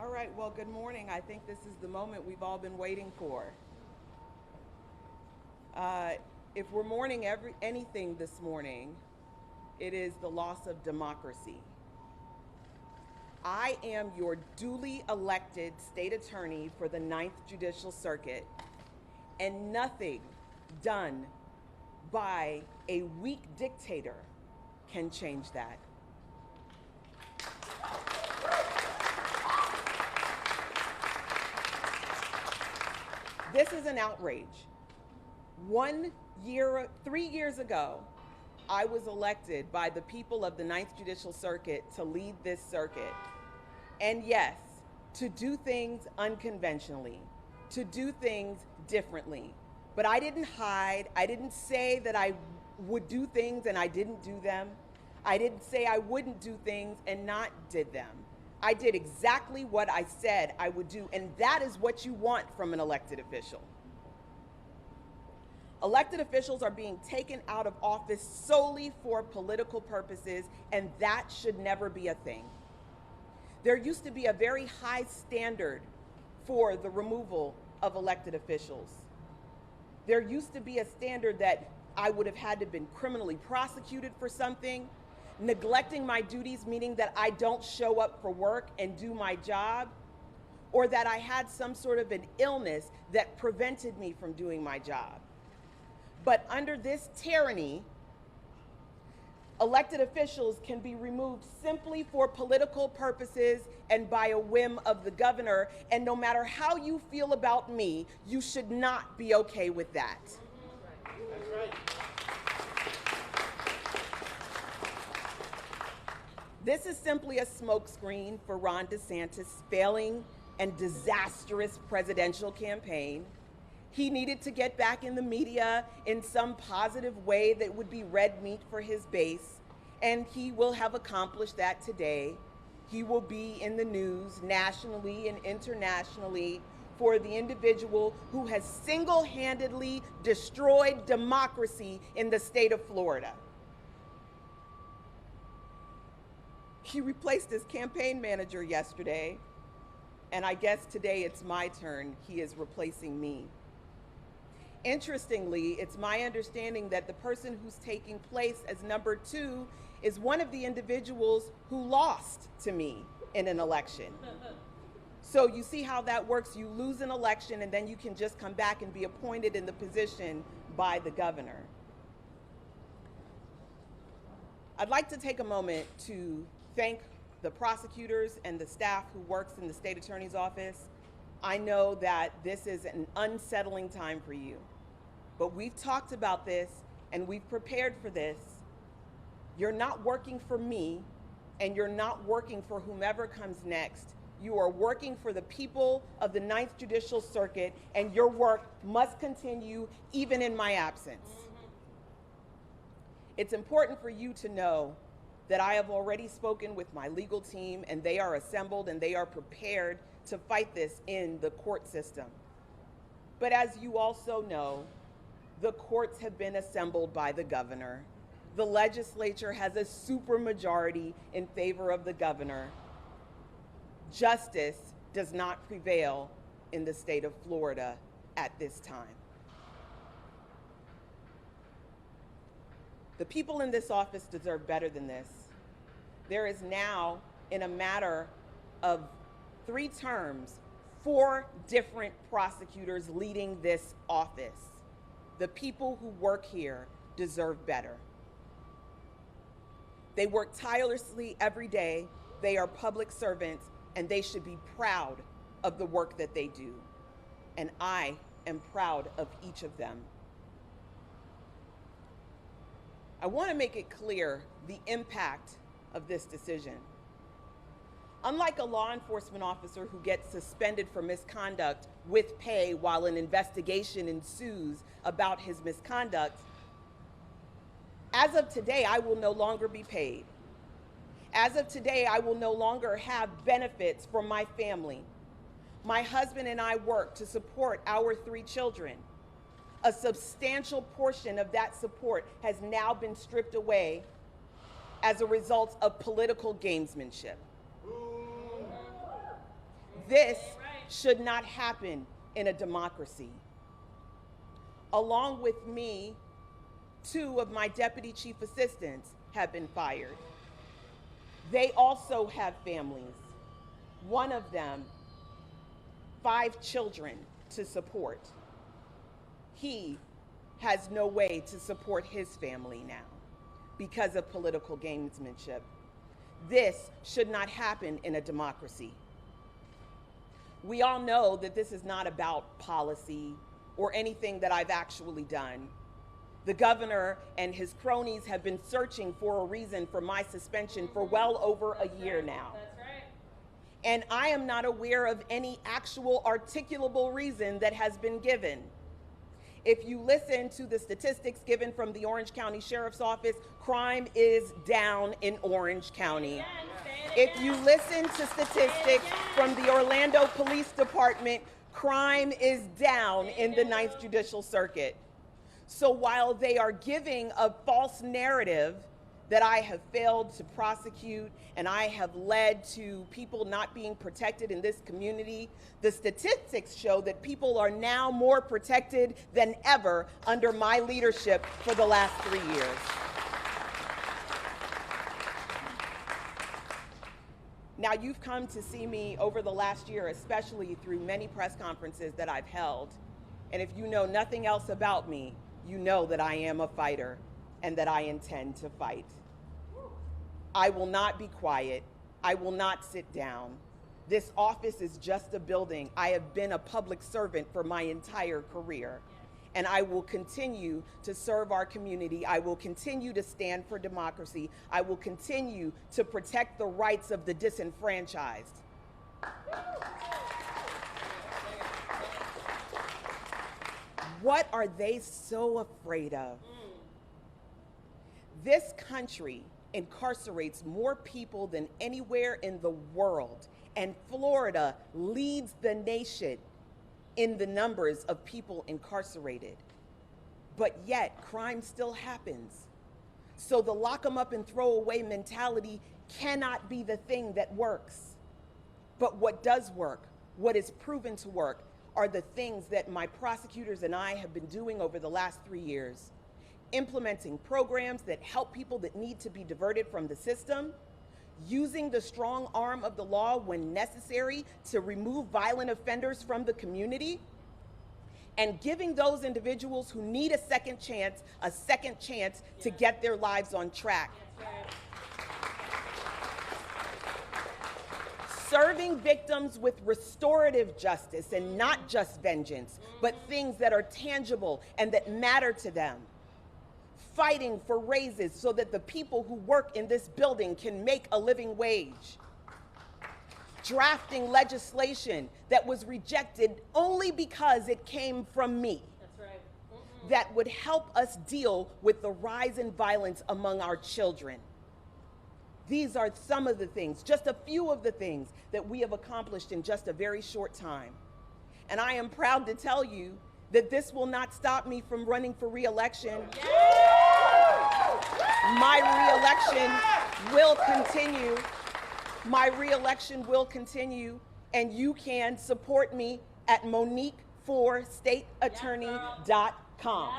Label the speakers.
Speaker 1: All right, well, good morning. I think this is the moment we've all been waiting for. If we're mourning anything this morning, it is the loss of democracy. I am your duly elected state attorney for the 9th Judicial Circuit, and nothing done by a weak dictator can change that. This is an outrage. 3 years ago, I was elected by the people of the 9th Judicial Circuit to lead this circuit. And yes, to do things unconventionally, to do things differently. But I didn't hide. I didn't say that I would do things and I didn't do them. I didn't say I wouldn't do things and not did them. I did exactly what I said I would do, and that is what you want from an elected official. Elected officials are being taken out of office solely for political purposes, and that should never be a thing. There used to be a very high standard for the removal of elected officials. There used to be a standard that I would have had to have been criminally prosecuted for something, neglecting my duties, meaning that I don't show up for work and do my job, or that I had some sort of an illness that prevented me from doing my job. But under this tyranny, elected officials can be removed simply for political purposes and by a whim of the governor. And no matter how you feel about me, you should not be okay with that.
Speaker 2: That's right.
Speaker 1: This is simply a smokescreen for Ron DeSantis' failing and disastrous presidential campaign. He needed to get back in the media in some positive way that would be red meat for his base, and he will have accomplished that today. He will be in the news nationally and internationally for the individual who has single-handedly destroyed democracy in the state of Florida. He replaced his campaign manager yesterday, and I guess today it's my turn. He is replacing me. Interestingly, it's my understanding that the person who's taking place as number 2 is one of the individuals who lost to me in an election. So you see how that works. You lose an election and then you can just come back and be appointed in the position by the governor. I'd like to take a moment to thank the prosecutors and the staff who works in the state attorney's office. I know that this is an unsettling time for you, but we've talked about this and we've prepared for this. You're not working for me, and you're not working for whomever comes next. You are working for the people of the 9th Judicial Circuit, and your work must continue even in my absence. It's important for you to know that I have already spoken with my legal team, and they are assembled and they are prepared to fight this in the court system. But as you also know, the courts have been assembled by the governor. The legislature has a supermajority in favor of the governor. Justice does not prevail in the state of Florida at this time. The people in this office deserve better than this. There is now, in a matter of 3 terms, 4 different prosecutors leading this office. The people who work here deserve better. They work tirelessly every day. They are public servants, and they should be proud of the work that they do. And I am proud of each of them. I want to make it clear the impact of this decision. Unlike a law enforcement officer who gets suspended for misconduct with pay while an investigation ensues about his misconduct, as of today, I will no longer be paid. As of today, I will no longer have benefits from my family. My husband and I work to support our 3 children. A substantial portion of that support has now been stripped away as a result of political gamesmanship. This should not happen in a democracy. Along with me, 2 of my deputy chief assistants have been fired. They also have families. One of them, 5 children to support. He has no way to support his family now because of political gamesmanship. This should not happen in a democracy. We all know that this is not about policy or anything that I've actually done. The governor and his cronies have been searching for a reason for my suspension for well over a year now.
Speaker 2: That's right.
Speaker 1: And I am not aware of any actual articulable reason that has been given. If you listen to the statistics given from the Orange County Sheriff's Office, crime is down in Orange County. If you listen to statistics from the Orlando Police Department, crime is down in the 9th Judicial Circuit. So while they are giving a false narrative that I have failed to prosecute and I have led to people not being protected in this community, the statistics show that people are now more protected than ever under my leadership for the last 3 years. Now, you've come to see me over the last year, especially through many press conferences that I've held. And if you know nothing else about me, you know that I am a fighter and that I intend to fight. I will not be quiet. I will not sit down. This office is just a building. I have been a public servant for my entire career. And I will continue to serve our community. I will continue to stand for democracy. I will continue to protect the rights of the disenfranchised. What are they so afraid of? This country incarcerates more people than anywhere in the world, and Florida leads the nation in the numbers of people incarcerated. But yet, crime still happens. So the lock them up and throw away mentality cannot be the thing that works. But what does work, what is proven to work, are the things that my prosecutors and I have been doing over the last 3 years. Implementing programs that help people that need to be diverted from the system, using the strong arm of the law when necessary to remove violent offenders from the community, and giving those individuals who need a second chance to get their lives on track. Serving victims with restorative justice and not just vengeance, but things that are tangible and that matter to them. Fighting for raises so that the people who work in this building can make a living wage. Drafting legislation that was rejected only because it came from me.
Speaker 2: That's right.
Speaker 1: That would help us deal with the rise in violence among our children. These are some of the things, just a few of the things that we have accomplished in just a very short time. And I am proud to tell you that this will not stop me from running for re-election. My re-election will continue. My re-election will continue, and you can support me at MoniqueForStateAttorney.com.